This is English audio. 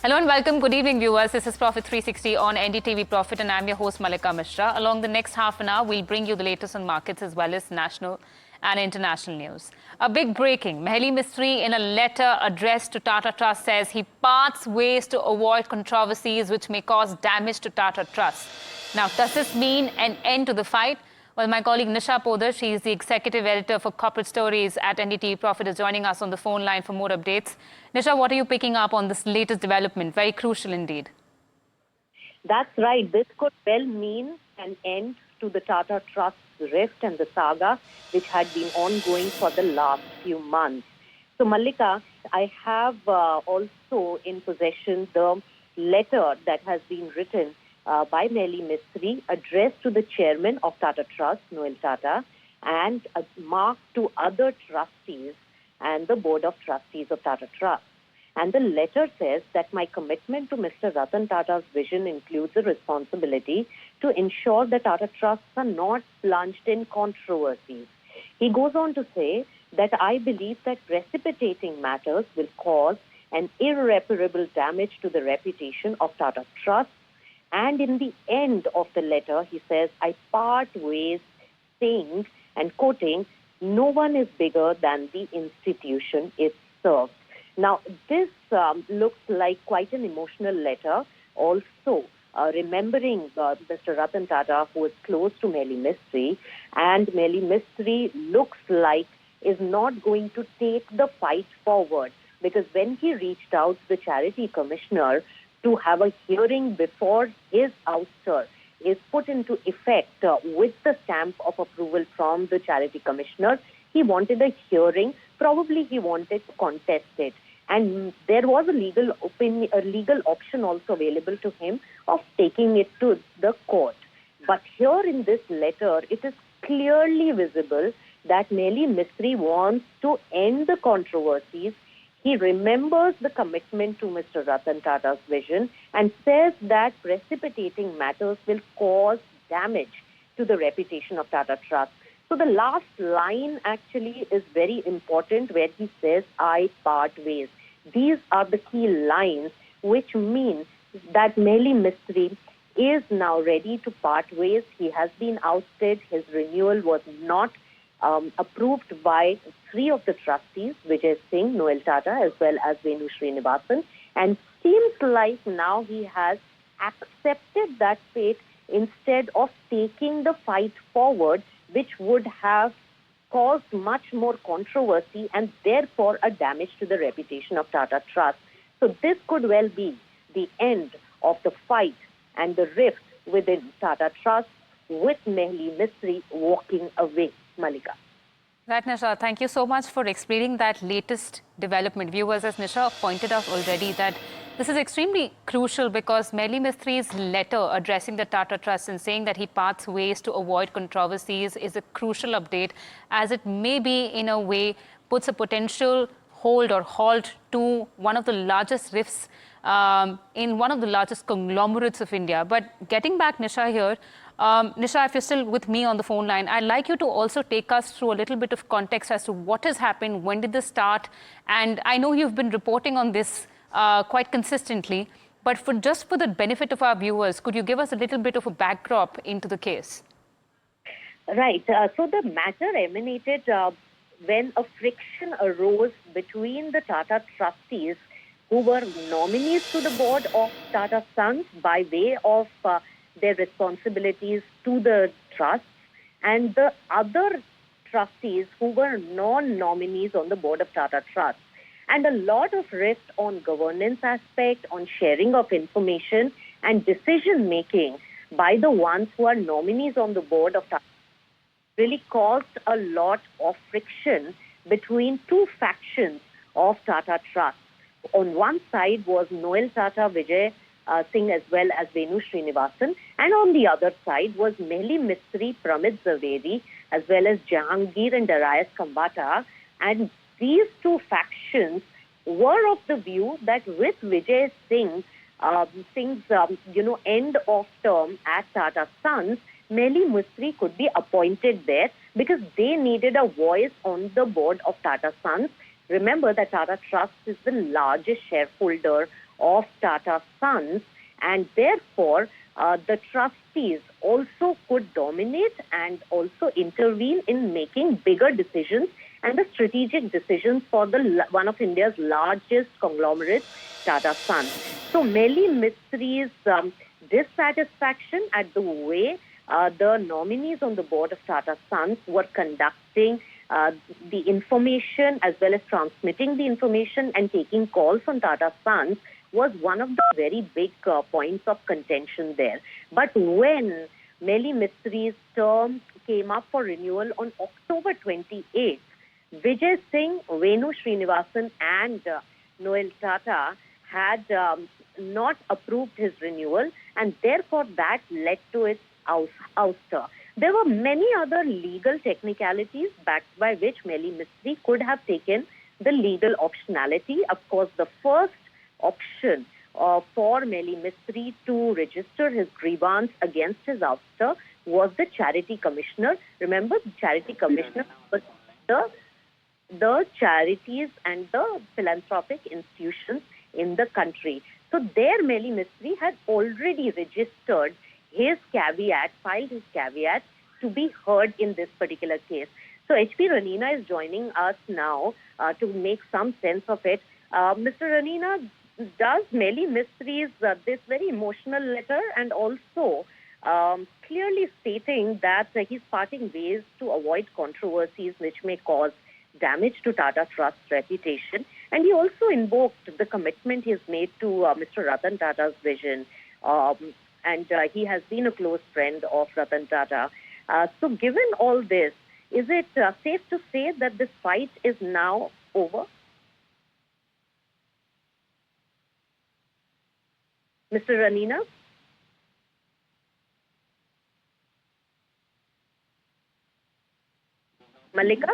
Hello and welcome. Good evening, viewers. This is Profit 360 on NDTV Profit, and I'm your host, Mehli Mistry. Along the next half an hour, we'll bring you the latest on markets as well as national and international news. A big breaking. Mehli Mistry, in a letter addressed to Tata Trust, says he parts ways to avoid controversies which may cause damage to Tata Trust. Now, does this mean an end to the fight? Well, my colleague Nisha Podar, she is the executive editor for corporate stories at NDTV Profit, is joining us on the phone line for more updates. Nisha, what are you picking up on this latest development? Very crucial indeed. That's right. This could well mean an end to the Tata Trust rift and the saga, which had been ongoing for the last few months. So, Mallika, I have also in possession the letter that has been written by Mehli Mistry, addressed to the chairman of Tata Trust, Noel Tata, and marked to other trustees and the board of trustees of Tata Trust. And the letter says that my commitment to Mr. Ratan Tata's vision includes a responsibility to ensure that Tata Trusts are not plunged in controversies. He goes on to say that I believe that precipitating matters will cause an irreparable damage to the reputation of Tata Trust. And in the end of the letter, he says, I part ways saying and quoting, no one is bigger than the institution it serves. Now, this looks like quite an emotional letter. Also, remembering Mr. Ratan Tata, who is close to Mehli Mistry, and Mehli Mistry looks like is not going to take the fight forward, because when he reached out to the charity commissioner to have a hearing before his ouster is put into effect with the stamp of approval from the charity commissioner, he wanted a hearing. Probably he wanted to contest it. And there was a legal option also available to him of taking it to the court. But here in this letter, it is clearly visible that Mehli Mistry wants to end the controversies. He remembers the commitment to Mr. Ratan Tata's vision and says that precipitating matters will cause damage to the reputation of Tata Trust. So the last line actually is very important, where he says, I part ways. These are the key lines, which mean that Mehli Mistry is now ready to part ways. He has been ousted. His renewal was not approved by three of the trustees, Vijay Singh, Noel Tata, as well as Venu Srinivasan, and seems like now he has accepted that fate instead of taking the fight forward, which would have caused much more controversy and therefore a damage to the reputation of Tata Trust. So this could well be the end of the fight and the rift within Tata Trust, with Mehli Mistry walking away. Malika. Right, Nisha. Thank you so much for explaining that latest development. Viewers, as Nisha pointed out already, that this is extremely crucial because Mehli Mistry's letter addressing the Tata Trust and saying that he parts ways to avoid controversies is a crucial update, as it may be, in a way, puts a potential hold or halt to one of the largest rifts in one of the largest conglomerates of India. But getting back, Nisha, here, Nisha, if you're still with me on the phone line, I'd like you to also take us through a little bit of context as to what has happened, when did this start? And I know you've been reporting on this quite consistently, but just for the benefit of our viewers, could you give us a little bit of a backdrop into the case? Right. So the matter emanated when a friction arose between the Tata trustees, who were nominees to the board of Tata Sons by way of their responsibilities to the trusts, and the other trustees who were non-nominees on the board of Tata Trust. And a lot of rift on governance aspect, on sharing of information and decision-making by the ones who are nominees on the board of Tata really caused a lot of friction between two factions of Tata Trust. On one side was Noel Tata, Vijay Singh, as well as Venu Srinivasan, and on the other side was Mehli Mistry, Pramit Zaveri, as well as Jahangir and Darius Kambata. And these two factions were of the view that with Vijay Singh's end of term at Tata Sons, Mehli Mistry could be appointed there because they needed a voice on the board of Tata Sons. Remember that Tata Trust is the largest shareholder of Tata Sons, and therefore the trustees also could dominate and also intervene in making bigger decisions and the strategic decisions for the one of India's largest conglomerates, Tata Sons. So Mehli Mistry's dissatisfaction at the way the nominees on the board of Tata Sons were conducting the information as well as transmitting the information and taking calls on Tata Sons was one of the very big points of contention there. But when Mehli Mistry's term came up for renewal on October 28th, Vijay Singh, Venu Srinivasan and Noel Tata had not approved his renewal, and therefore that led to its ouster. There were many other legal technicalities backed by which Mehli Mistry could have taken the legal optionality. Of course, the first option for Mehli Mistry to register his grievance against his ouster was the Charity Commissioner. Remember, the Charity Commissioner was the charities and the philanthropic institutions in the country. So there Mehli Mistry had already registered his caveat, filed his caveat to be heard in this particular case. So H.P. Ranina is joining us now to make some sense of it. Mr. Ranina, does Mehli Mistry's this very emotional letter and also clearly stating that he's parting ways to avoid controversies which may cause damage to Tata Trust's reputation, and he also invoked the commitment he's made to Mr. Ratan Tata's vision, and he has been a close friend of Ratan Tata. So given all this, is it safe to say that this fight is now over? Mr. Ranina? Mallika?